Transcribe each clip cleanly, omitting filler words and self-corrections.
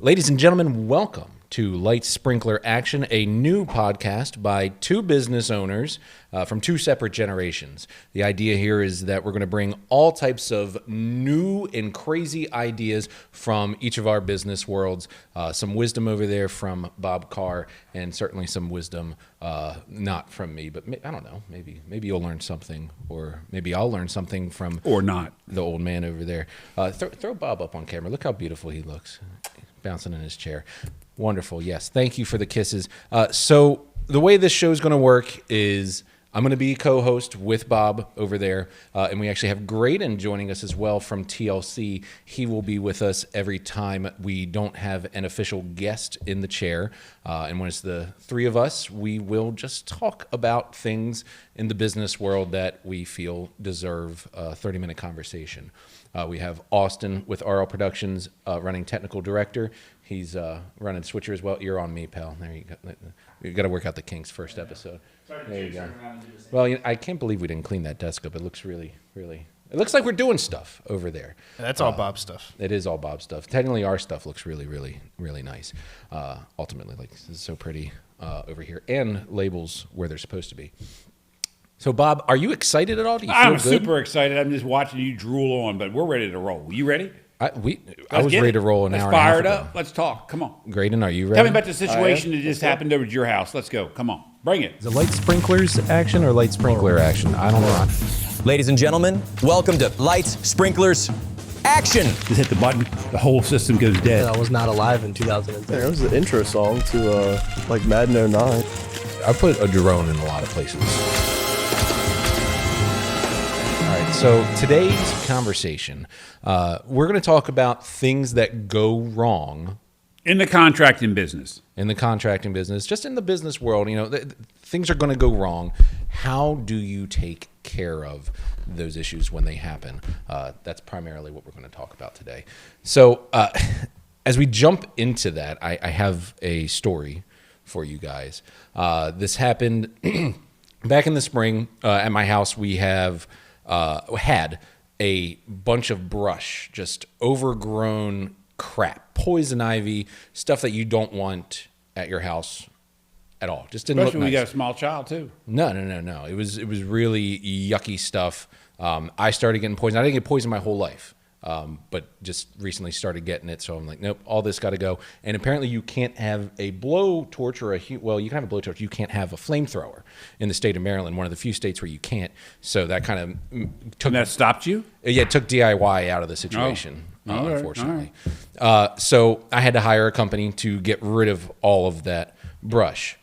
Ladies and gentlemen, welcome to Light Sprinkler Action, a new podcast by two business owners from two separate generations. The idea here is that we're going to bring all types of new and crazy ideas from each of our business worlds. Some wisdom over there from Bob Carr, and certainly some wisdom not from me, but I don't know. Maybe you'll learn something, or maybe I'll learn something from or not the old man over there. Throw Bob up on camera. Look how beautiful he looks, bouncing in his chair. Wonderful. Yes. Thank you for the kisses. So the way this show is going to work is I'm going to be co-host with Bob over there. And we actually have Graydon joining us as well from TLC. He will be with us every time we don't have an official guest in the chair. And when it's the three of us, we will just talk about things in the business world that we feel deserve a 30-minute conversation. We have Austin with RL Productions, running technical director. He's running Switcher as well. You're on me, pal. There you go. You got to work out the kinks first episode. There you go. Well, I can't believe we didn't clean that desk up. It looks really. It looks like we're doing stuff over there. That's all Bob's stuff. It is all Bob's stuff. Technically, our stuff looks really nice. Ultimately, like, this is so pretty over here, and labels where they're supposed to be. So, Bob, are you excited at all? Do you feel I'm good? super excited. I'm just watching you drool on, but we're ready to roll. You ready? I was ready to roll an hour and a half Let's fire it ago. up. Let's talk. Come on. Graydon, are you ready? Tell me about the situation that just happened over at your house. Let's go. Come on. Bring it. Is it light sprinklers action or light sprinkler action? I don't know. Ladies and gentlemen, welcome to Lights, Sprinklers, Action! Just hit the button. The whole system goes dead. I was not alive in 2010. That was the intro song to like Madden 09. I put a drone in a lot of places. All right, so today's conversation, we're going to talk about things that go wrong In the contracting business. in the contracting business, just in the business world. You know, things are going to go wrong. How do you take care of those issues when they happen? That's primarily what we're going to talk about today. So as we jump into that, I have a story for you guys. This happened back in the spring at my house. We have had a bunch of brush, just overgrown crap, poison ivy, stuff that you don't want at your house at all. Just didn't Especially look when nice. you got a small child, too. No. It was really yucky stuff. I started getting poisoned. I didn't get poisoned my whole life, but just recently started getting it. So I'm like, nope, all this got to go. And apparently you can't have a blowtorch or you can have a blowtorch. You can't have a flamethrower in the state of Maryland, one of the few states where you can't. So that kind of took... And that stopped you? Yeah, it took DIY out of the situation, All right, unfortunately. So I had to hire a company to get rid of all of that brush.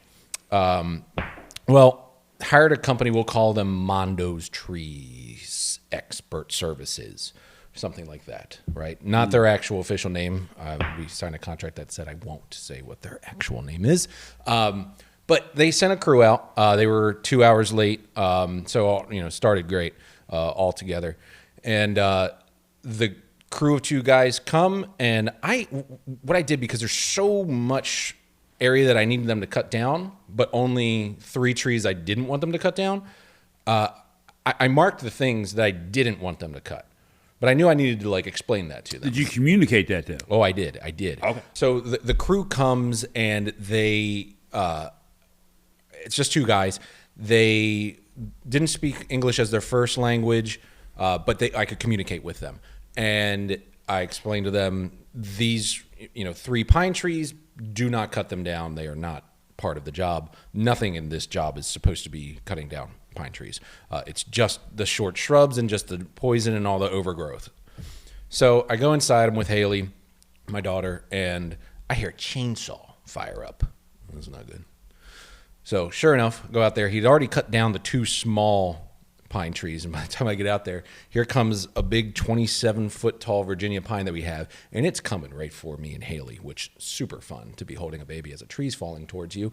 Well, hired a company, we'll call them Mondo's Trees Expert Services, something like that, right? Not their actual official name. We signed a contract that said I won't say what their actual name is. But they sent a crew out. They were 2 hours late, so started great all together. And the crew of two guys come, and what I did, because there's so much area that I needed them to cut down, but only 3 trees I didn't want them to cut down, I marked the things that I didn't want them to cut. But I knew I needed to explain that to them. Did you communicate that, though? Oh, I did. Okay. So the crew comes, and they, it's just 2 guys. They didn't speak English as their first language, but I could communicate with them. And I explained to them, these 3 pine trees, do not cut them down. They are not part of the job. Nothing in this job is supposed to be cutting down pine trees. It's just the short shrubs and just the poison and all the overgrowth. So I go inside. I'm with Haley, my daughter, and I hear a chainsaw fire up. That's not good. So sure enough, go out there. He'd already cut down the 2 small pine trees, and by the time I get out there, here comes a big 27-foot tall Virginia pine that we have, and it's coming right for me and Haley, which is super fun to be holding a baby as a tree's falling towards you.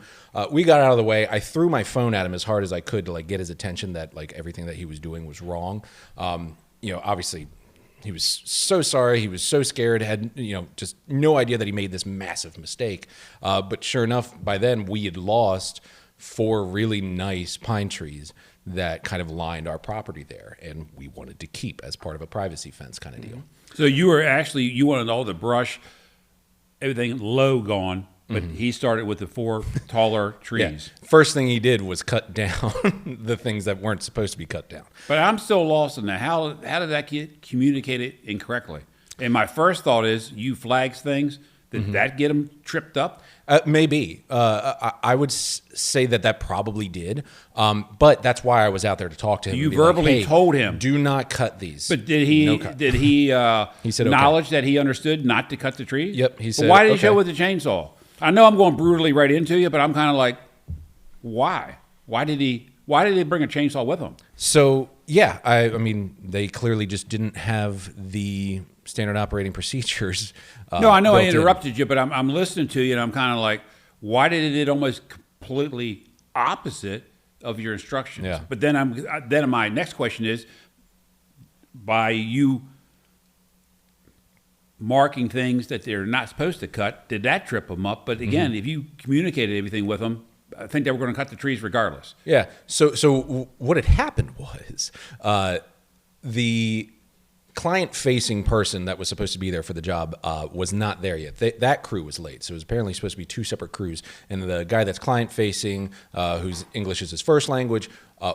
We got out of the way. I threw my phone at him as hard as I could to get his attention that everything that he was doing was wrong. Obviously he was so sorry. He was so scared, had just no idea that he made this massive mistake. But sure enough, by then we had lost 4 really nice pine trees that kind of lined our property there, and we wanted to keep as part of a privacy fence kind of deal. So you wanted all the brush everything low gone, but he started with the 4 taller trees. Yeah. First thing he did was cut down the things that weren't supposed to be cut down. But I'm still lost in that. How did that get communicated incorrectly? And my first thought is, you flags things. Did that get them tripped up? Maybe. I would say that probably did. But that's why I was out there to talk to him. You and be like, verbally hey, told him. do not cut these. But did he? No cut. Did he? He said, acknowledge that he understood not to cut the trees? Yep, he said, But why did he okay. show with the chainsaw? I know I'm going brutally right into you, but I'm kind of like, why? Why did he bring a chainsaw with him? So yeah, I mean, they clearly just didn't have the standard operating procedures. No, I know I built in. interrupted you, but I'm listening to you, and I'm kind of like, why did it almost completely opposite of your instructions? Yeah. But then my next question is, by you marking things that they're not supposed to cut, did that trip them up? But again, if you communicated everything with them, I think they were going to cut the trees regardless. Yeah. So what had happened was the client-facing person that was supposed to be there for the job was not there yet. That crew was late, so it was apparently supposed to be 2 separate crews. And the guy that's client-facing, whose English is his first language,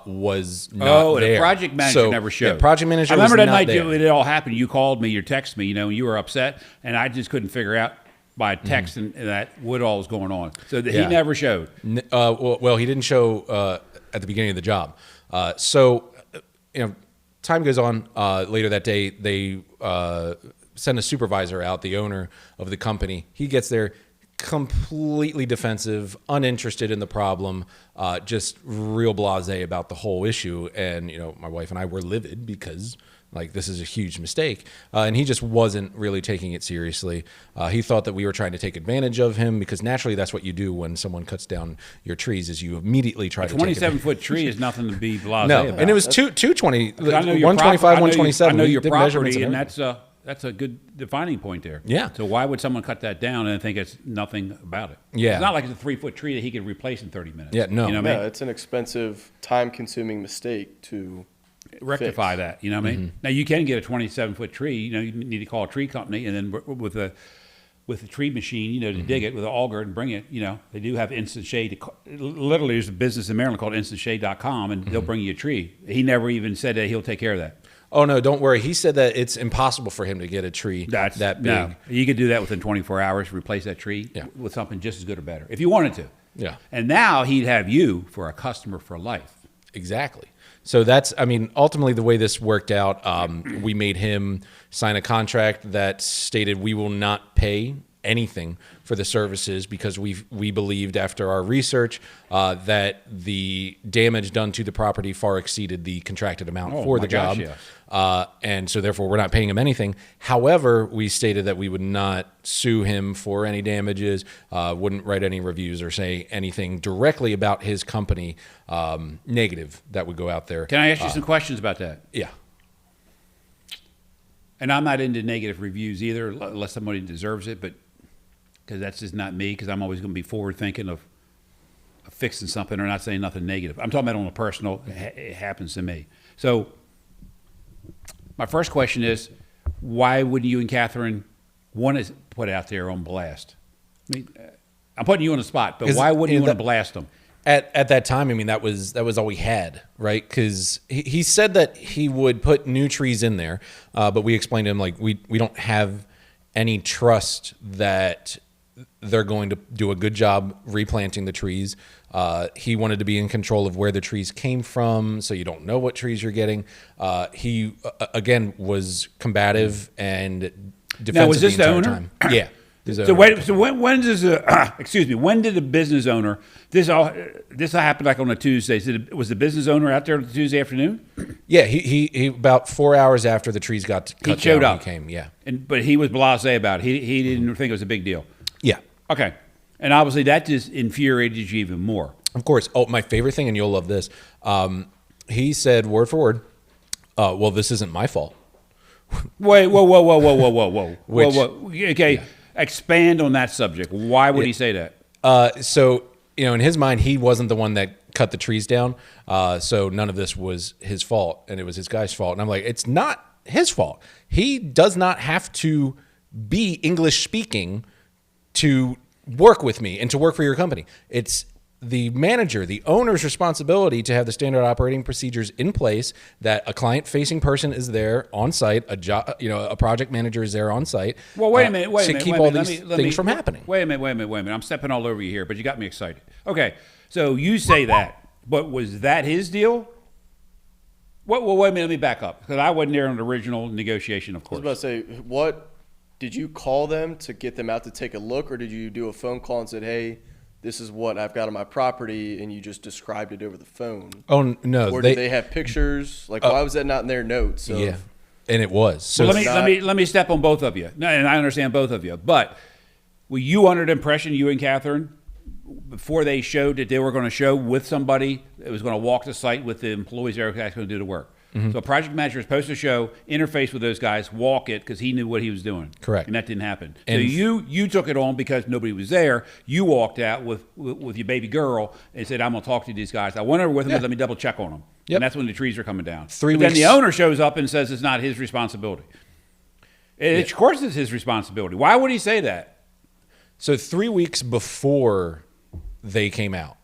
was not there. Oh, and the project manager never showed. Yeah, project manager. I remember was that not night there. it all happened. You called me, you texted me, and you were upset, and I just couldn't figure out by text and that what all was going on. So he Yeah. never showed. Well, he didn't show at the beginning of the job. Time goes on. Later that day, they send a supervisor out, the owner of the company. He gets there completely defensive, uninterested in the problem, just real blasé about the whole issue. And, my wife and I were livid because this is a huge mistake. And he just wasn't really taking it seriously. He thought that we were trying to take advantage of him because naturally that's what you do when someone cuts down your trees is you immediately try to take advantage. 27-foot tree is nothing to be blasé No, about. and it was 220, I know your 125, prop- I know 127. I know We your did measurements property, and everything. that's a good defining point there. Yeah. So why would someone cut that down and think it's nothing about it? Yeah. It's not like it's a 3-foot tree that he could replace in 30 minutes. Yeah, no. You know what I Yeah, mean? it's an expensive, time-consuming mistake to Rectify fix. that. You know what I mean? Now you can get a 27-foot tree. You need to call a tree company, and then with a tree machine, to dig it with an auger and bring it. They do have instant shade. Literally, there's a business in Maryland called instantshade.com, and they'll bring you a tree. He never even said that he'll take care of that. Oh, no, don't worry. He said that it's impossible for him to get a tree that big. No, you could do that within 24 hours. Replace that tree with something just as good or better if you wanted to. Yeah. And now he'd have you for a customer for life. Exactly. So ultimately the way this worked out, we made him sign a contract that stated we will not pay anything for the services because we believed after our research that the damage done to the property far exceeded the contracted amount for the job. Gosh, yes. And so therefore we're not paying him anything. However, we stated that we would not sue him for any damages, wouldn't write any reviews or say anything directly about his company negative that would go out there. Can I ask you some questions about that? Yeah. And I'm not into negative reviews either, unless somebody deserves it, but because that's just not me, because I'm always going to be forward thinking of fixing something or not saying nothing negative. I'm talking about on a personal, it happens to me. So my first question is, why wouldn't you and Catherine want to put out there on blast? I mean, I'm putting you on the spot, but why wouldn't you want to blast them? At that time, that was all we had, right? Because he said that he would put new trees in there, but we explained to him we don't have any trust that they're going to do a good job replanting the trees. He wanted to be in control of where the trees came from, so you don't know what trees you're getting. He again was combative and defensive. Now, was this the the entire owner? time. Yeah. So when does when did the business owner this happened on a Tuesday? Was the business owner out there on the Tuesday afternoon? Yeah, he about 4 hours after the trees got cut showed down, up. He came. Yeah, But he was blasé about it. He didn't think it was a big deal. yeah. Okay, and obviously that just infuriated you even more. Of course. Oh, my favorite thing, and you'll love this. He said word for word, "Well, this isn't my fault." Wait, whoa. Which- Okay, expand on that subject. Why would he say that? So in his mind, he wasn't the one that cut the trees down. So none of this was his fault, and it was his guy's fault. And I'm like, it's not his fault. He does not have to be English speaking to work with me and to work for your company. It's the manager, the owner's responsibility to have the standard operating procedures in place, that a client-facing person is there on site, a project manager is there on site. Well, wait a minute. To keep all these things from happening. Wait a minute. I'm stepping all over you here, but you got me excited. Okay, so you say that, but was that his deal? Well, wait a minute. Let me back up, because I wasn't there on the original negotiation, of I course. was about to say, what did you call them to get them out to take a look, or did you do a phone call and said, "Hey, this is what I've got on my property," and you just described it over the phone? Oh no! Or did they have pictures? Like, why was that not in their notes? Yeah, and it was. So well, let me step on both of you. No, and I understand both of you, but were you under the impression, you and Catherine, before they showed that they were going to show with somebody that was going to walk the site with the employees that were actually going to do the work? So a project manager is supposed to show, interface with those guys, walk it, because he knew what he was doing. Correct. And that didn't happen. And so you took it on because nobody was there. You walked out with your baby girl and said, "I'm going to talk to these guys. I went over with them, but let me double check on them." Yep. And that's when the trees are coming down. Then Then the owner shows up and says it's not his responsibility. Of course it's his responsibility. Why would he say that? So 3 weeks before they came out,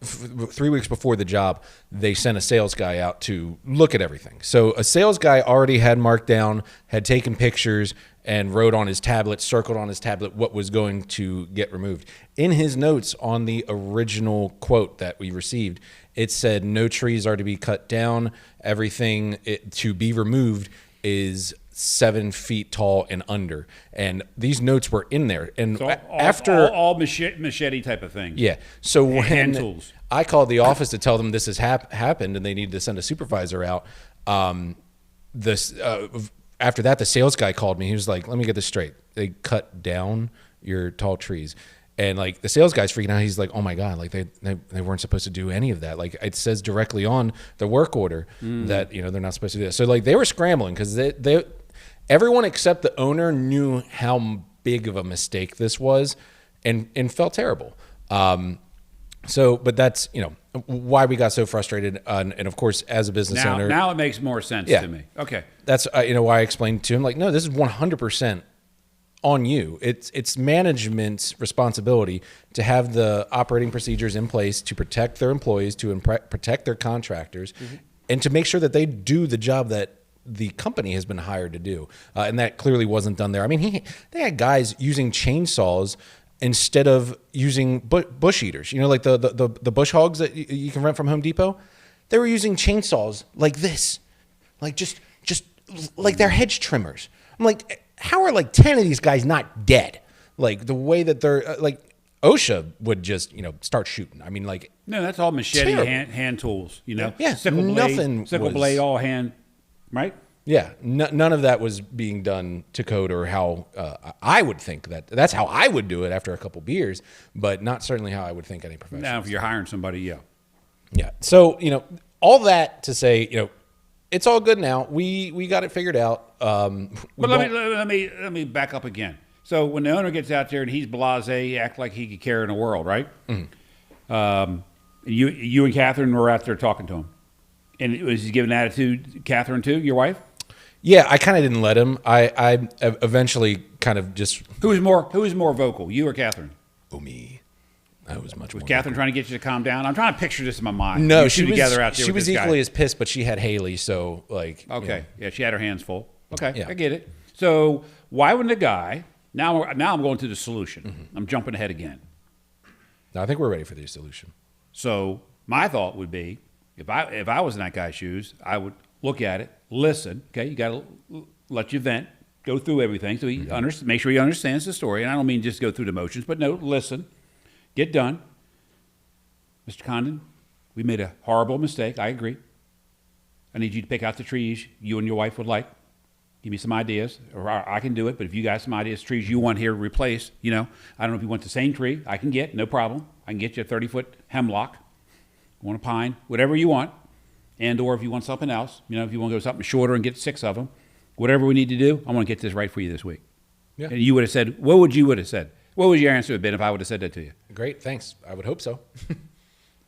3 weeks before the job, they sent a sales guy out to look at everything. So a sales guy already had marked down, had taken pictures, and wrote on his tablet, circled on his tablet what was going to get removed. In his notes on the original quote that we received, it said no trees are to be cut down. Everything to be removed is 7 feet tall and under, and these notes were in there. And So after all machete type of thing. yeah, so Hand when tools. I called the office to tell them this has happened and they needed to send a supervisor out, after that the sales guy called me. He was like, "Let me get this straight. They cut down your tall trees." And like the sales guy's freaking out. He's like, "Oh my God, like they weren't supposed to do any of that. Like it says directly on the work order that they're not supposed to do that." So like they were scrambling because everyone except the owner knew how big of a mistake this was and felt terrible. But that's why we got so frustrated. And of course, as a business owner, Now it makes more sense to me. Okay. that's why I explained to him, like, no, this is 100% on you. It's management's responsibility to have the operating procedures in place to protect their employees, to protect their contractors, and to make sure that they do the job that the company has been hired to do. And that clearly wasn't done there. I mean, they had guys using chainsaws instead of using bush eaters. Like the bush hogs that you can rent from Home Depot. They were using chainsaws like this, like just like they're hedge trimmers. I'm like, how are like 10 of these guys not dead? Like the way that they're like OSHA would just start shooting. I mean, like, No, that's all machete terrible. hand tools. Yeah, sickle nothing blade, all hand, right? Yeah, none of that was being done to code or how I would think that's how I would do it after a couple beers, but not certainly how I would think any professional. Now, if you're hiring somebody, yeah. Yeah. So all that to say, it's all good now. We got it figured out. But let me back up again. So when the owner gets out there and he's blasé, act like he could care in the world, right? Mm-hmm. You and Catherine were out there talking to him, and was he giving attitude, Catherine too, your wife? Yeah, I kind of didn't let him. I eventually kind of just. Who was more vocal, you or Catherine? Oh, me. I was much Was more. Catherine trying to get you to calm down? I'm trying to picture this in my mind. No, You she two was. together out there She with was this guy. equally as pissed, but she had Haley, so like. Okay, yeah, she had her hands full. Okay, Yeah. I get it. So why wouldn't the guy? Now I'm going to the solution. Mm-hmm. I'm jumping ahead again. I think we're ready for the solution. So my thought would be, if I was in that guy's shoes, I would look at it, listen. Okay, you got to let you vent, go through everything, so he make sure he understands the story. And I don't mean just go through the motions, but no, listen, get done. Mr. Condon, we made a horrible mistake. I agree. I need you to pick out the trees you and your wife would like. Give me some ideas, or I can do it. But if you got some ideas, trees you want here to replace, I don't know if you want the same tree. I can get, no problem. I can get you a 30-foot hemlock. You want a pine, whatever you want. And or if you want something else, if you want to go something shorter and get 6 of them, whatever we need to do, I want to get this right for you this week. Yeah. And you would have said, what would you have said? What would your answer have been if I would have said that to you? Great, thanks. I would hope so.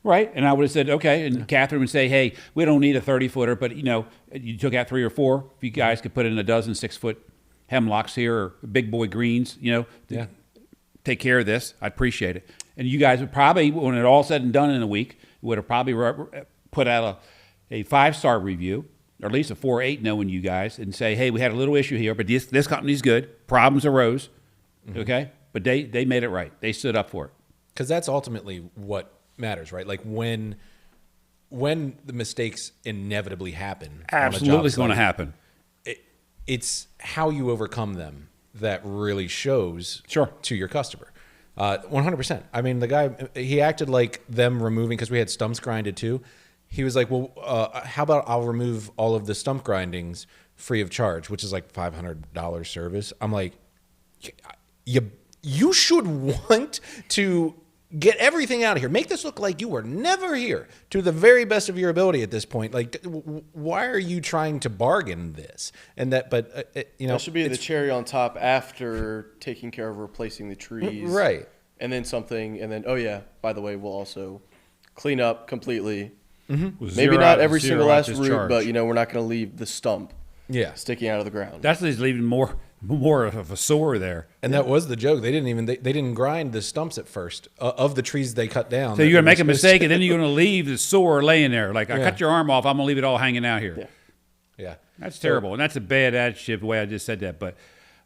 Right. And I would have said, okay. And Catherine would say, hey, we don't need a 30-footer, but, you took out 3 or 4. If you guys could put in a dozen 6-foot hemlocks here or big boy greens, Yeah. take care of this, I'd appreciate it. And you guys would probably, when it all said and done in a week, would have probably put out a 5-star review, or at least a 4 or 8, knowing you guys, and say, hey, we had a little issue here, but this company's good. Problems arose, okay? But they made it right. They stood up for it. Because that's ultimately what matters, right? Like when the mistakes inevitably happen, Absolutely, it's going to happen. It's how you overcome them that really shows to your customer. 100%. I mean, the guy, he acted like them removing, because we had stumps grinded too. He was like, well, how about I'll remove all of the stump grindings free of charge, which is like $500 service. I'm like, you should want to get everything out of here. Make this look like you were never here to the very best of your ability at this point. Like, why are you trying to bargain this? And that, but that should be the cherry on top after taking care of replacing the trees, right? And then oh yeah, by the way, we'll also clean up completely. Maybe not every single last root, but we're not going to leave the stump sticking out of the ground. That's leaving more of a sore there. And that was the joke. They didn't grind the stumps at first of the trees they cut down. So you're going to make a mistake, and then you're going to leave the sore laying there. Like, I cut your arm off, I'm going to leave it all hanging out here. Yeah. That's terrible. And that's a bad attitude, the way I just said that, but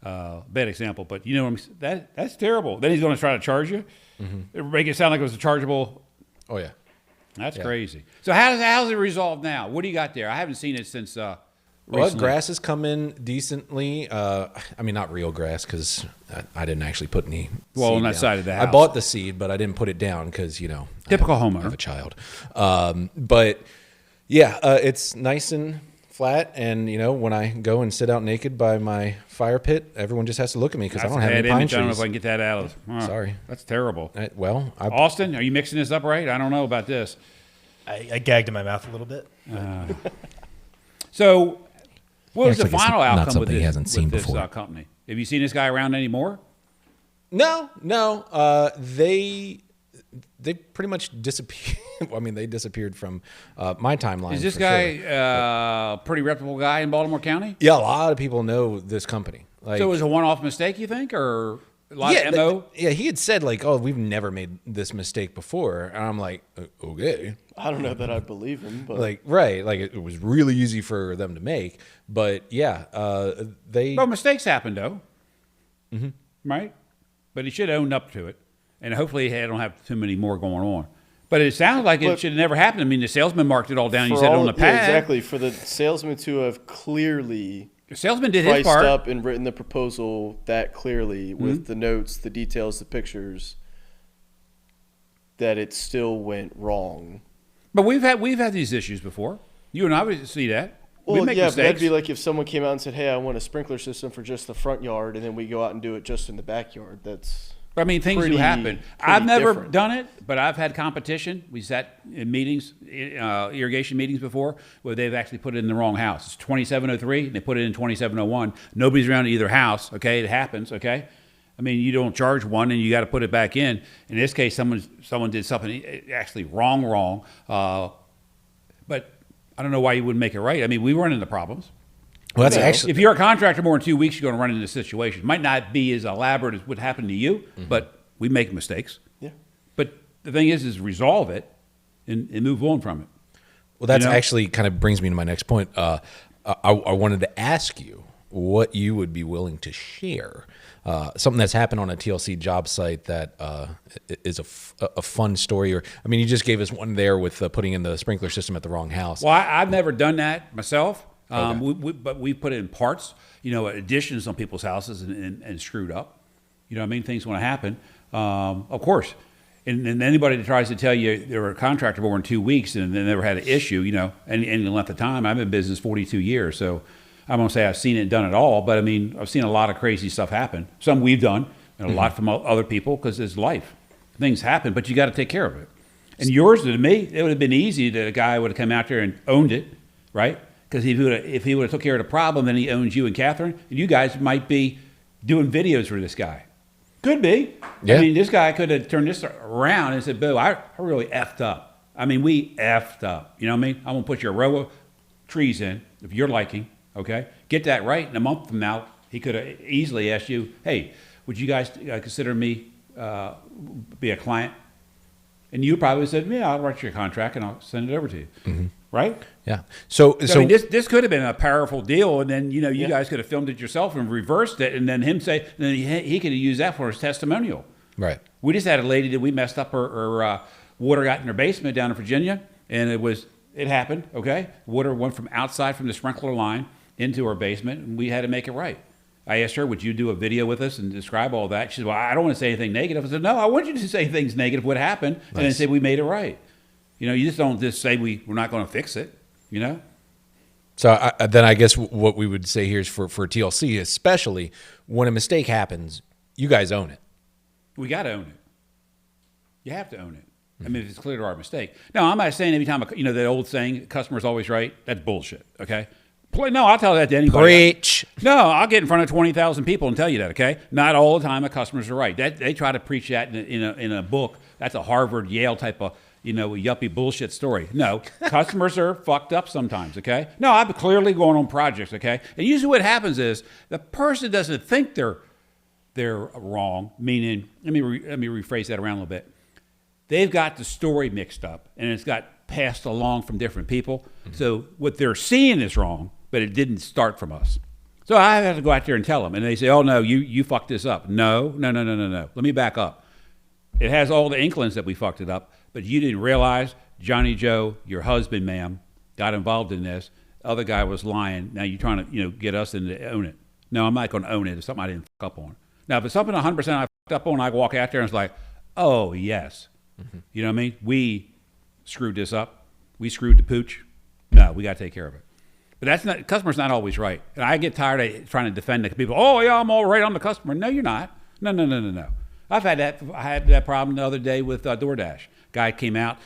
bad example. But you know, that's terrible. Then he's going to try to charge you. Make it sound like it was a chargeable. Oh, yeah. That's crazy. So how's it resolved now? What do you got there? I haven't seen it since well, grass has come in decently. I mean, not real grass, because I didn't actually put any seed on that down. side of the house. I bought the seed, but I didn't put it down because, typical homeowner. I have a child. But yeah, it's nice and flat. And, when I go and sit out naked by my fire pit, everyone just has to look at me because I don't have any pine trees. I don't know if I can get that out of Sorry. That's terrible. Austin, are you mixing this up right? I don't know about this. I gagged in my mouth a little bit. So what was the final outcome not something with this, he hasn't seen this before. company? Have you seen this guy around anymore? No. They pretty much disappeared. I mean, they disappeared from my timeline. Is this guy a pretty reputable guy in Baltimore County? Yeah, a lot of people know this company. So it was a one-off mistake, you think, or a lot of MO? He had said, like, oh, we've never made this mistake before. And I'm like, okay. I don't know that I believe him, but it was really easy for them to make. But yeah, Well, mistakes happen, though. Right? But he should have owned up to it. And hopefully he don't have too many more going on. But it sounds like it should have never happened. I mean, the salesman marked it all down. You said on the pad. Yeah, exactly. For the salesman to have clearly the salesman did his part. Priced up and written the proposal that clearly with the notes, the details, the pictures, that it still went wrong. But we've had these issues before. You and I would see that. Well, make yeah, mistakes. but that'd be like if someone came out and said, "Hey, I want a sprinkler system for just the front yard," and then we go out and do it just in the backyard. That's I mean, things do happen. I've never done it, but I've had competition. We sat in meetings, irrigation meetings before, where they've actually put it in the wrong house. It's 2703, and they put it in 2701. Nobody's around either house, okay? It happens, okay? I mean, you don't charge one, and you got to put it back in. In this case, someone did something actually wrong. But I don't know why you wouldn't make it right. I mean, we weren't in the problems. Well, that's actually, if you're a contractor more than 2 weeks, you're going to run into this situation. It might not be as elaborate as would happen to you, but we make mistakes. Yeah. But the thing is resolve it and move on from it. Well, that's actually kind of brings me to my next point. I wanted to ask you what you would be willing to share. Something that's happened on a TLC job site that is a fun story. Or I mean, you just gave us one there with putting in the sprinkler system at the wrong house. Well, I've never done that myself. Okay. But we put it in parts, additions on people's houses and screwed up. You know what I mean? Things want to happen. Of course. And anybody that tries to tell you they were a contractor more than 2 weeks and they never had an issue, any length of time. I've been in business 42 years, so I'm going to say I've seen it done it all, but I mean, I've seen a lot of crazy stuff happen. Some we've done, and a lot from other people, because it's life. Things happen, but you got to take care of it. And yours, to me, it would have been easy that a guy would have come out there and owned it, right? Because if he would have took care of the problem, then he owns you and Catherine, and you guys might be doing videos for this guy. Could be. Yeah. I mean, this guy could have turned this around and said, Boo, I really effed up. I mean, we effed up. You know what I mean? I'm going to put your row of trees in, of your liking, okay? Get that right, and a month from now, he could have easily asked you, hey, would you guys consider me be a client, and you probably said, "Yeah, I'll write you a contract and I'll send it over to you," right? Yeah. So I mean, this could have been a powerful deal, and then you guys could have filmed it yourself and reversed it, and then him say, and then he could have used that for his testimonial. right. We just had a lady that we messed up her water got in her basement down in Virginia, and it happened. Okay, water went from outside from the sprinkler line into her basement, and we had to make it right. I asked her, "Would you do a video with us and describe all that?" She said, "Well, I don't want to say anything negative." I said, "No, I want you to say things negative, what happened, and then say we made it right. You just don't just say we're not going to fix it. So then I guess what we would say here is for TLC, especially when a mistake happens, you guys own it. We got to own it. You have to own it. I mean, if it's clear to our mistake. Now, I'm not saying every time, that old saying, customer's always right. That's bullshit, okay? No, I'll tell that to anybody. Preach. No, I'll get in front of 20,000 people and tell you that, okay? Not all the time the customers are right. They try to preach that in a book. That's a Harvard, Yale type of, yuppie bullshit story. No, customers are fucked up sometimes, okay? No, I'm clearly going on projects, okay? And usually what happens is the person doesn't think they're wrong, meaning, let me rephrase that around a little bit. They've got the story mixed up, and it's got passed along from different people. Mm-hmm. So what they're seeing is wrong, but it didn't start from us. So I have to go out there and tell them, and they say, "Oh no, you fucked this up." No. Let me back up. It has all the inklings that we fucked it up, but you didn't realize Johnny Joe, your husband, ma'am, got involved in this. The other guy was lying. Now you're trying to get us in to own it. No, I'm not going to own it. It's something I didn't fuck up on. Now, if it's something 100% I fucked up on, I walk out there and it's like, "Oh yes." Mm-hmm. You know what I mean? We screwed this up. We screwed the pooch. No, we got to take care of it. But that's not, customer's not always right. And I get tired of trying to defend the people. "Oh yeah, I'm all right on the customer." No, you're not. No. I had that problem the other day with DoorDash. Guy came out.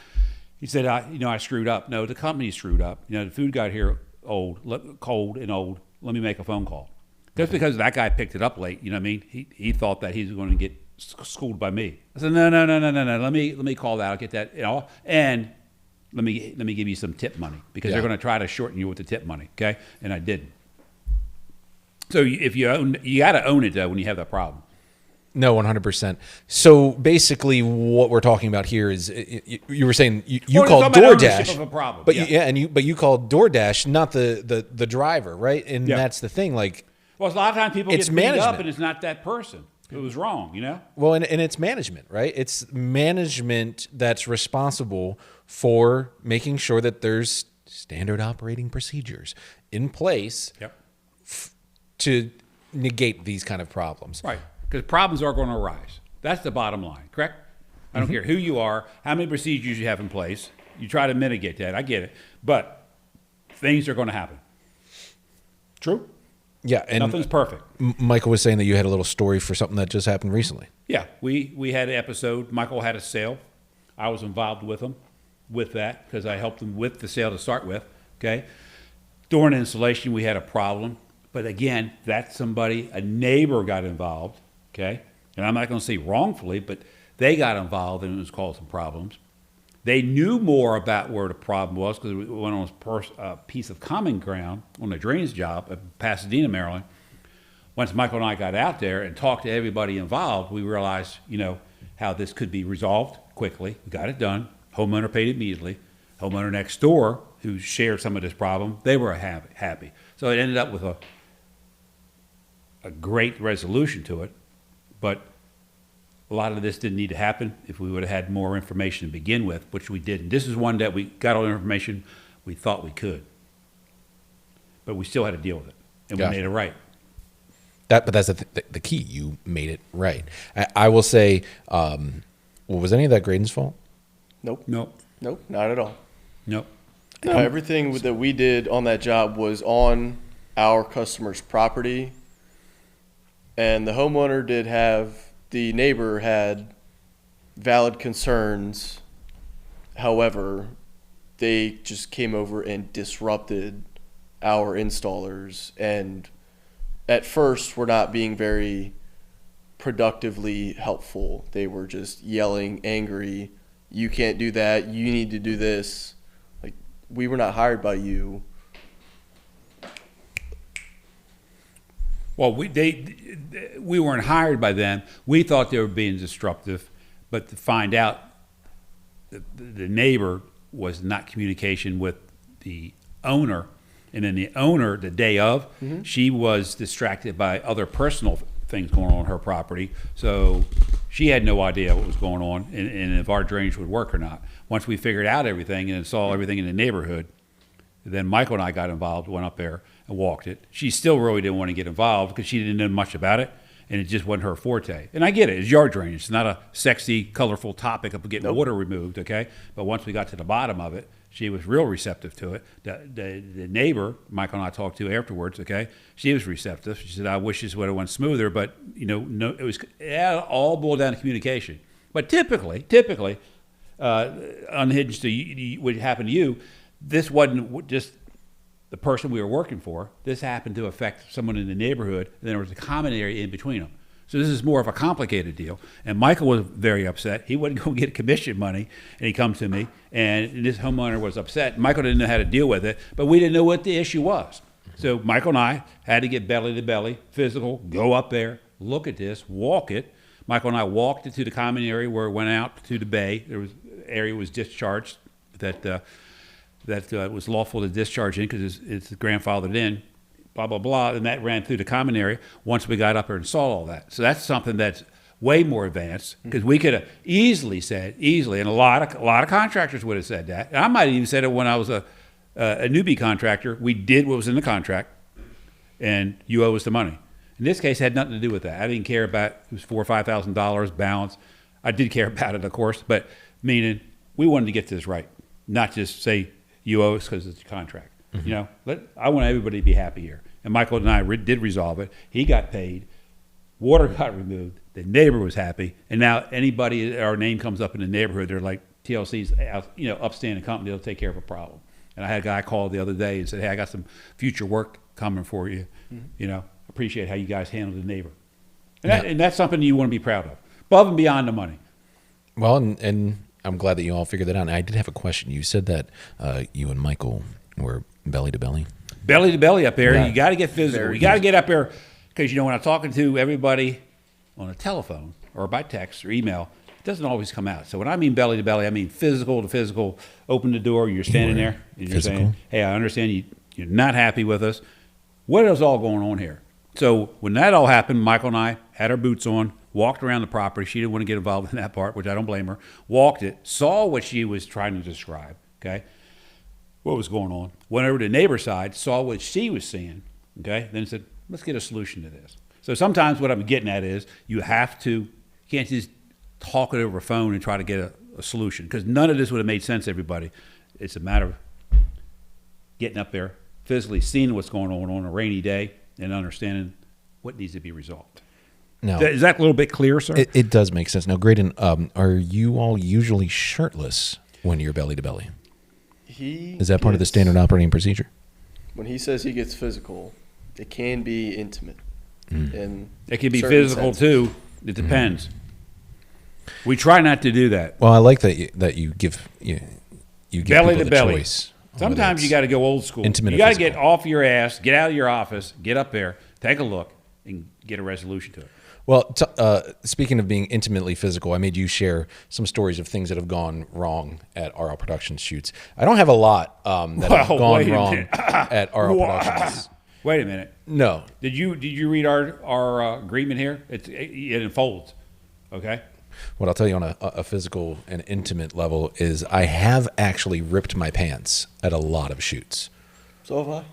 He said, I screwed up. No, the company screwed up. The food got here cold and old. Let me make a phone call. Just because that guy picked it up late, you know what I mean? He thought that he was going to get schooled by me. I said, no. Let me call that. I'll get that. And let me give you some tip money because they're going to try to shorten you with the tip money. Okay, and I didn't. So if you got to own it though when you have that problem. No, 100%. So basically, what we're talking about here is you were saying you called DoorDash, of a problem. But you called DoorDash, not the driver, right? And that's the thing, like. Well, a lot of times people get beat up, and it's not that person. It was wrong, Well, and it's management, right? It's management that's responsible for making sure that there's standard operating procedures in place to negate these kind of problems. Right, because problems are going to arise. That's the bottom line, correct? I don't care who you are, how many procedures you have in place. You try to mitigate that. I get it. But things are going to happen. True? Yeah, and nothing's perfect. Michael was saying that you had a little story for something that just happened recently. Yeah, we had an episode. Michael had a sale. I was involved with him with that because I helped him with the sale to start with. Okay, during installation we had a problem, but again, that's a neighbor got involved. Okay, and I'm not going to say wrongfully, but they got involved and it was causing problems. They knew more about where the problem was because we went on a piece of common ground on a drainage job in Pasadena, Maryland. Once Michael and I got out there and talked to everybody involved, we realized, how this could be resolved quickly. We got it done. Homeowner paid immediately. Homeowner next door, who shared some of this problem, they were happy. So it ended up with a great resolution to it, but a lot of this didn't need to happen if we would have had more information to begin with, which we didn't. This is one that we got all the information we thought we could, but we still had to deal with it, and we made it right. But that's the key. You made it right. I will say, was any of that Graydon's fault? Nope, not at all. Nope. No, everything that we did on that job was on our customer's property, and the homeowner did have. The neighbor had valid concerns. However, they just came over and disrupted our installers. And at first, were not being very productively helpful. They were just yelling, angry. "You can't do that. You need to do this." Like, we were not hired by you. Well, we weren't hired by them. We thought they were being disruptive, but to find out the neighbor was not communication with the owner, and then the owner, the day of, she was distracted by other personal things going on her property, so she had no idea what was going on and if our drainage would work or not. Once we figured out everything and saw everything in the neighborhood, then Michael and I got involved, went up there and walked it. She still really didn't want to get involved because she didn't know much about it, and it just wasn't her forte. And I get it. It's yard drainage. It's not a sexy, colorful topic of getting water removed, okay? But once we got to the bottom of it, she was real receptive to it. The neighbor, Michael and I talked to afterwards, okay, she was receptive. She said, I wish this would have went smoother, but, no, it all boiled down to communication. But typically, unhinged to what happened to you, this wasn't just the person we were working for. This happened to affect someone in the neighborhood, and there was a common area in between them. So this is more of a complicated deal. And Michael was very upset. He wasn't going to get commission money, and he comes to me, and this homeowner was upset. Michael didn't know how to deal with it, but we didn't know what the issue was. So Michael and I had to get belly to belly, physical, go up there, look at this, walk it. Michael and I walked it to the common area where it went out to the bay. There was area was discharged that was lawful to discharge in because it's grandfathered in, blah, blah, blah, and that ran through the common area once we got up there and saw all that. So that's something that's way more advanced because we could have easily, and a lot of contractors would have said that. And I might have even said it when I was a newbie contractor. We did what was in the contract, and you owe us the money. In this case, it had nothing to do with that. I didn't care about it was $4,000 or $5,000 balance. I did care about it, of course, but meaning we wanted to get this right, not just say you owe us because it's a contract. I want everybody to be happy here. And Michael and I did resolve it. He got paid. Water got removed. The neighbor was happy. And now anybody, our name comes up in the neighborhood, they're like, TLC's, upstanding company, they'll take care of a problem. And I had a guy call the other day and said, hey, I got some future work coming for you. Appreciate how you guys handle the neighbor. And that's something you want to be proud of, above and beyond the money. Well, and I'm glad that you all figured that out. And I did have a question. You said that you and Michael were belly to belly. Belly to belly up there. Yeah. You got to get physical. You got to get up there because, when I'm talking to everybody on a telephone or by text or email, it doesn't always come out. So when I mean belly to belly, I mean physical to physical. Open the door, you're standing there, and you're saying, hey, I understand you're not happy with us. What is all going on here? So when that all happened, Michael and I had our boots on, walked around the property. She didn't want to get involved in that part, which I don't blame her. Walked it, saw what she was trying to describe, okay, what was going on. Went over to the neighbor's side, saw what she was seeing, okay, then said, let's get a solution to this. So sometimes what I'm getting at is you can't just talk it over a phone and try to get a solution because none of this would have made sense to everybody. It's a matter of getting up there, physically seeing what's going on a rainy day, and understanding what needs to be resolved. Now, Is that a little bit clear, sir? it does make sense. Now, Graydon, are you all usually shirtless when you're belly to belly? Is that part of the standard operating procedure? When he says he gets physical, it can be intimate. And It can be physical too. It depends. We try not to do that. Well, I like that you give you give Belly people to the belly. choice. Sometimes you got to go old school. Intimate You or got to physical. get off your ass, get out of your office, get up there, take a look, and get a resolution to it. Well, speaking of being intimately physical, I made you share some stories of things that have gone wrong at RL Productions shoots. I don't have a lot that have gone wait a wrong minute. at RL Productions. Wait a minute. No. Did you read our agreement here? It unfolds. Okay. What I'll tell you on a physical and intimate level is I have actually ripped my pants at a lot of shoots. So have I.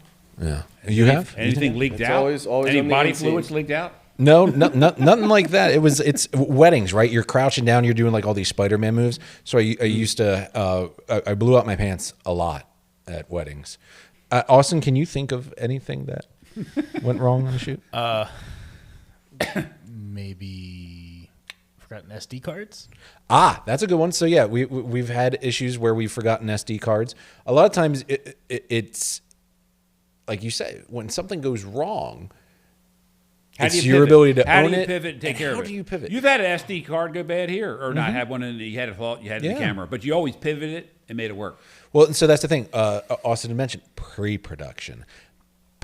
Yeah. You have? Anything leaked It's out? always Any on the body inside. fluids leaked out? No, nothing like that. It's weddings, right? You're crouching down, you're doing like all these Spider-Man moves. So I used to, I blew out my pants a lot at weddings. Austin, can you think of anything that went wrong on the shoot? Maybe forgotten SD cards. That's a good one. So yeah, we've had issues where we've forgotten SD cards. A lot of times it's like you say, when something goes wrong, it's your ability to How own do you it. pivot and take care of it? How do you pivot? You've had an SD card go bad here, or not have one, and you had it in the camera, but you always pivoted it and made it work. Well, and so that's the thing. Austin had mentioned pre-production.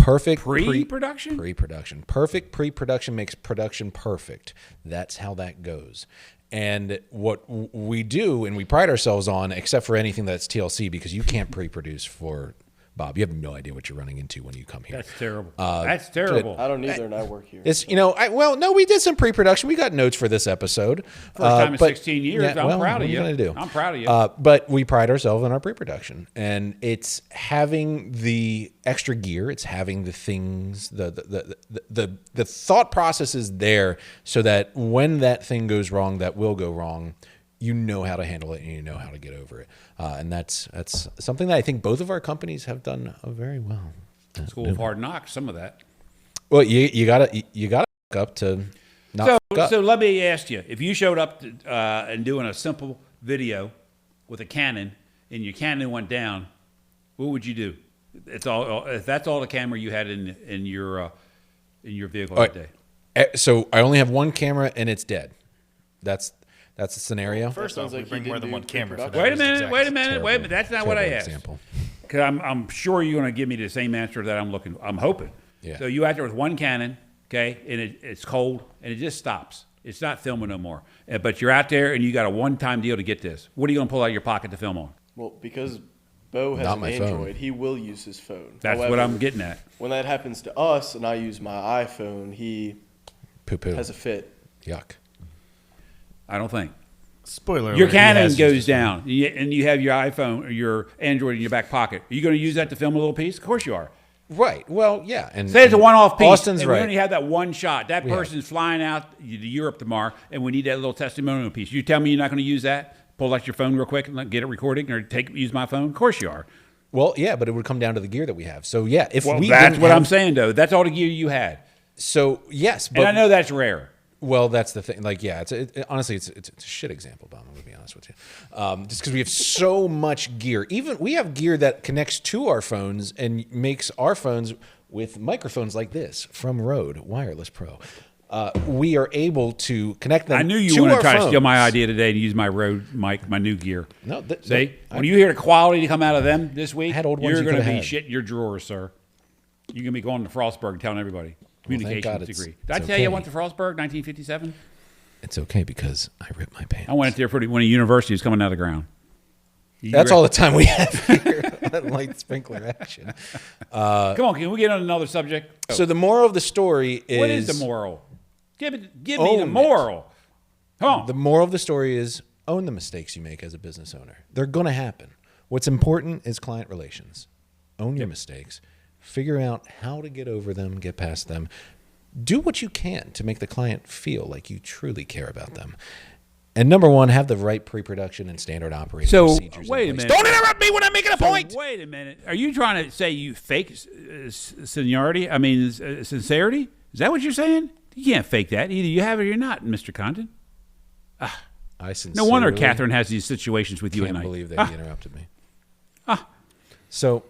Perfect Pre-production? Pre-production. Perfect pre-production makes production perfect. That's how that goes. And what we do, and we pride ourselves on, except for anything that's TLC, because you can't pre-produce for Bob. You have no idea what you're running into when you come here. That's terrible. That's terrible. I don't either, and I work here. It's no, we did some pre-production. We got notes for this episode. First time in 16 years. Yeah, I'm proud of you. What are you gonna do? I'm proud of you. But we pride ourselves on our pre-production, and it's having the extra gear. It's having the things, the thought process is there, so that when that thing goes wrong, that will go wrong, you know how to handle it and you know how to get over it. And that's something that I think both of our companies have done very well. School of Hard Knocks, some of that. Well, you gotta look up to not fuck up. So let me ask you, if you showed up and doing a simple video with a Canon and your Canon went down, what would you do? If that's all the camera you had in your vehicle that day. So I only have one camera and it's dead. That's the scenario. First off, we like bring he more didn't than do one camera. For that. Wait a minute. That's not what I asked. Example. Because I'm sure you're going to give me the same answer that I'm hoping. Yeah. So you out there with one Canon, okay, and it's cold, and it just stops. It's not filming no more. But you're out there, and you got a one-time deal to get this. What are you going to pull out of your pocket to film on? Well, because Bo has Not an my Android, phone. he will use his phone. That's However, what I'm getting at. When that happens to us and I use my iPhone, he Poo-poo. has a fit. Yuck. I don't think. Spoiler Your alert, he Canon has goes used down, and you have your iPhone or your Android in your back pocket. Are you going to use that to film a little piece? Of course you are. Right. Well, yeah. And Say it's a one-off piece. Austin's and right. We only have that one shot. That Yeah. person's flying out to Europe tomorrow, and we need that little testimonial piece. You tell me you're not going to use that? Pull out your phone real quick and get it recording, or use my phone? Of course you are. Well, yeah, but it would come down to the gear that we have. So yeah, if Well, we that's didn't what have- I'm saying, though. That's all the gear you had, So yes, but and I know that's rare. well, that's the thing. Like, yeah, honestly, it's a shit example, Bob. I'm gonna be honest with you. Just because we have so much gear, even we have gear that connects to our phones and makes our phones with microphones like this from Rode Wireless Pro. We are able to connect them. I knew you to wanted our to try to phones. steal my idea today and use my Rode mic, my new gear. No, See, when you hear the quality to come out of them this week, had old ones you're you going to coulda be had. shitting your drawers, sir. You're going to be going to Frostburg and telling everybody. Well, thank Communications God it's- degree. it's Did I tell you I okay. went to Frostburg, 1957? It's okay because I ripped my pants. I went there when a university was coming out of the ground. That's all the time we have here. Light sprinkler action. Come on, can we get on another subject? So the moral of the story is What is the moral? Give me the Own it. moral. Come on. The moral of the story is own the mistakes you make as a business owner. They're going to happen. What's important is client relations. Own your mistakes. Figure out how to get over them, get past them. Do what you can to make the client feel like you truly care about them. And number one, have the right pre-production and standard operating procedures. Wait a in place. minute. Don't interrupt me when I'm making a point. Wait a minute. Are you trying to say you fake seniority? I mean, sincerity? Is that what you're saying? You can't fake that. Either you have it or you're not, Mr. Condon. I No sincerely wonder Catherine has these situations with you at can't night. believe that he interrupted me. Ah. So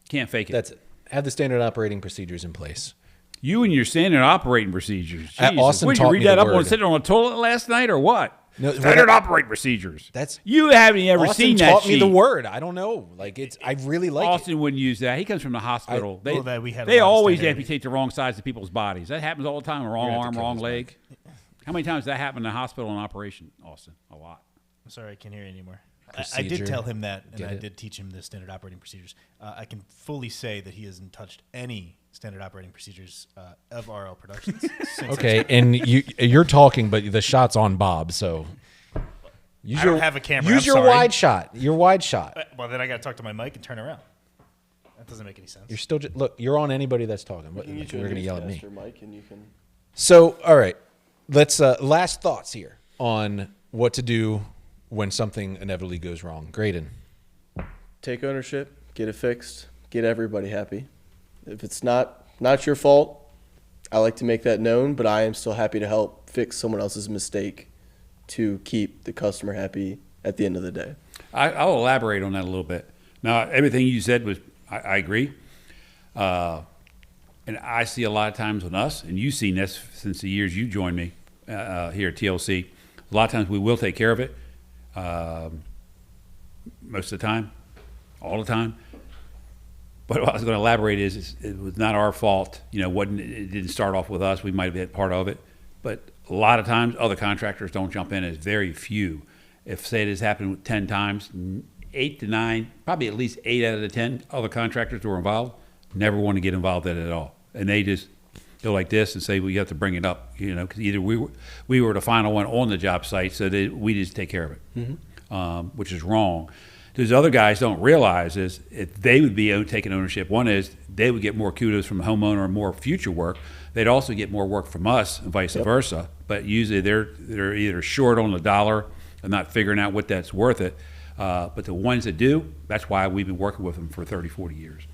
Can't fake it. that's it. Have the standard operating procedures in place. You and your standard operating procedures. Jesus. Austin Would you taught read me that the up on word. sitting on a toilet last night or what? No, Standard operating procedures. That's You haven't ever Austin seen that taught me sheet. the word. I don't know. Like it's. I really like it. Austin wouldn't use that. He comes from the hospital. well, that we had a they lot of always standard- amputate the wrong sides of people's bodies. That happens all the time. Wrong You're gonna have arm, to kill wrong this leg. How many times does that happen in the hospital and operation, Austin? A lot. I'm sorry, I can't hear you anymore. I Procedure. did tell him that, and Get I it? did teach him the standard operating procedures. I can fully say that he hasn't touched any standard operating procedures of RL Productions. since Okay, and you're talking, but the shot's on Bob. So use I don't have a camera, Use I'm your sorry. wide shot. Your wide shot. Well, then I got to talk to my mic and turn around. That doesn't make any sense. You're still look. You're on anybody that's talking. What, You you're can get you a going to yell at me. newscaster, Mike, and you can. So all right, let's last thoughts here on what to do when something inevitably goes wrong. Graydon. Take ownership, get it fixed, get everybody happy. If it's not your fault, I like to make that known, but I am still happy to help fix someone else's mistake to keep the customer happy at the end of the day. I'll elaborate on that a little bit. Now, everything you said was, I agree. And I see a lot of times with us, and you've seen this since the years you joined me here at TLC, a lot of times we will take care of it. Most of the time, all the time. But what I was going to elaborate is it was not our fault. You know, it didn't start off with us. We might have been part of it. But a lot of times other contractors don't jump in. It's very few. If, say, it has happened 10 times, 8 to 9, probably at least 8 out of the 10 other contractors who were involved never want to get involved in it at all. And they just go like this and say, well, you have to bring it up, you know, because either we were the final one on the job site, so we just take care of it, which is wrong. Those other guys don't realize is if they would be taking ownership, one is they would get more kudos from the homeowner and more future work. They'd also get more work from us and vice versa. But usually they're either short on the dollar and not figuring out what that's worth it. But the ones that do, that's why we've been working with them for 30, 40 years.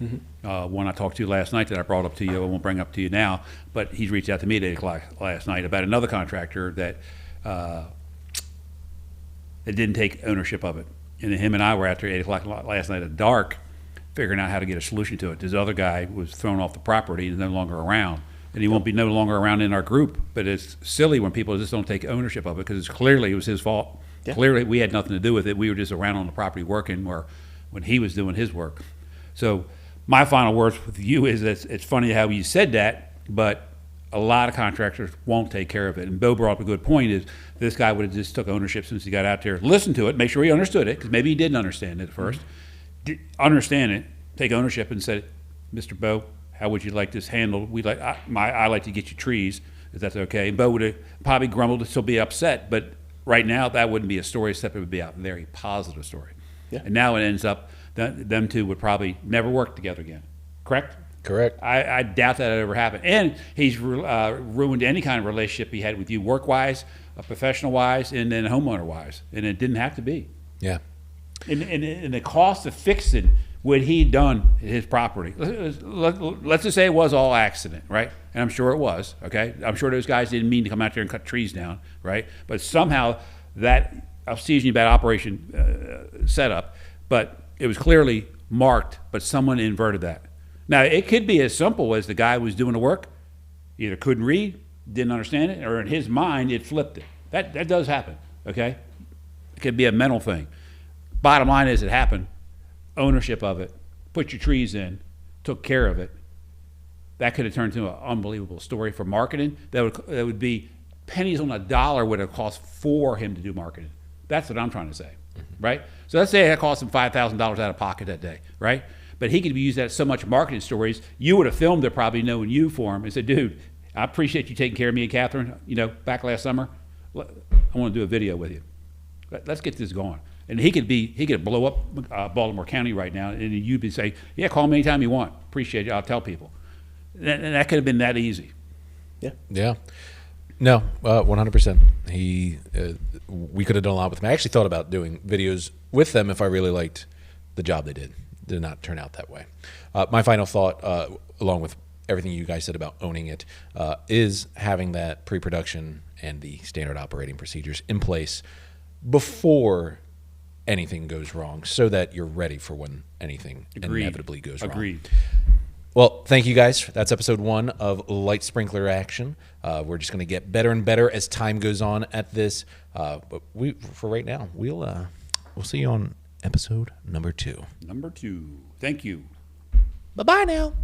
One I talked to last night that I brought up to you, I won't bring up to you now, but he's reached out to me at 8 o'clock last night about another contractor that didn't take ownership of it. And him and I were out there at 8 o'clock last night at dark, figuring out how to get a solution to it. This other guy was thrown off the property and no longer around. And he won't be no longer around in our group. But it's silly when people just don't take ownership of it because clearly it was his fault. Yeah. Clearly we had nothing to do with it. We were just around on the property working or when he was doing his work. So my final words with you is that it's funny how you said that, but a lot of contractors won't take care of it. And Bo brought up a good point is this guy would have just took ownership since he got out there, listened to it, make sure he understood it, because maybe he didn't understand it at first. Understand it, take ownership and said, Mr. Bo, how would you like this handled? I like to get you trees, if that's okay. And Bo would have probably grumbled and still be upset, but right now that wouldn't be a story, except it would be a very positive story. Yeah. And now it ends up that them two would probably never work together again. Correct? Correct. I doubt that ever happened. And he's ruined any kind of relationship he had with you, work-wise, professional-wise, and then homeowner-wise. And it didn't have to be. Yeah. And the cost of fixing what he'd done at his property. Let's just say it was all accident, right? And I'm sure it was, okay? I'm sure those guys didn't mean to come out there and cut trees down, right? But somehow that, I'll excuse you, bad operation setup, but it was clearly marked, but someone inverted that. Now, it could be as simple as the guy who was doing the work either couldn't read, didn't understand it, or in his mind, it flipped it. That does happen, okay? It could be a mental thing. Bottom line is it happened. Ownership of it, put your trees in, took care of it. That could have turned into an unbelievable story for marketing. That would be pennies on a dollar would have cost for him to do marketing. That's what I'm trying to say, right? So let's say it cost him $5,000 out of pocket that day, right? But he could use that so much marketing stories. You would have filmed it probably knowing you for him and said, dude, I appreciate you taking care of me and Catherine, you know, back last summer. I want to do a video with you. Let's get this going. And he could blow up Baltimore County right now, and you'd be saying, yeah, call me anytime you want. Appreciate it. I'll tell people. And that could have been that easy. Yeah. Yeah. No, 100%. We could have done a lot with him. I actually thought about doing videos with them if I really liked the job they did. Did not turn out that way. My final thought, along with everything you guys said about owning it, is having that pre-production and the standard operating procedures in place before anything goes wrong, so that you're ready for when anything inevitably goes wrong. Agreed. Well, thank you guys. That's episode 1 of Light Sprinkler Action. We're just going to get better and better as time goes on at this. But for right now, we'll see you on episode number 2. Number 2. Thank you. Bye-bye now.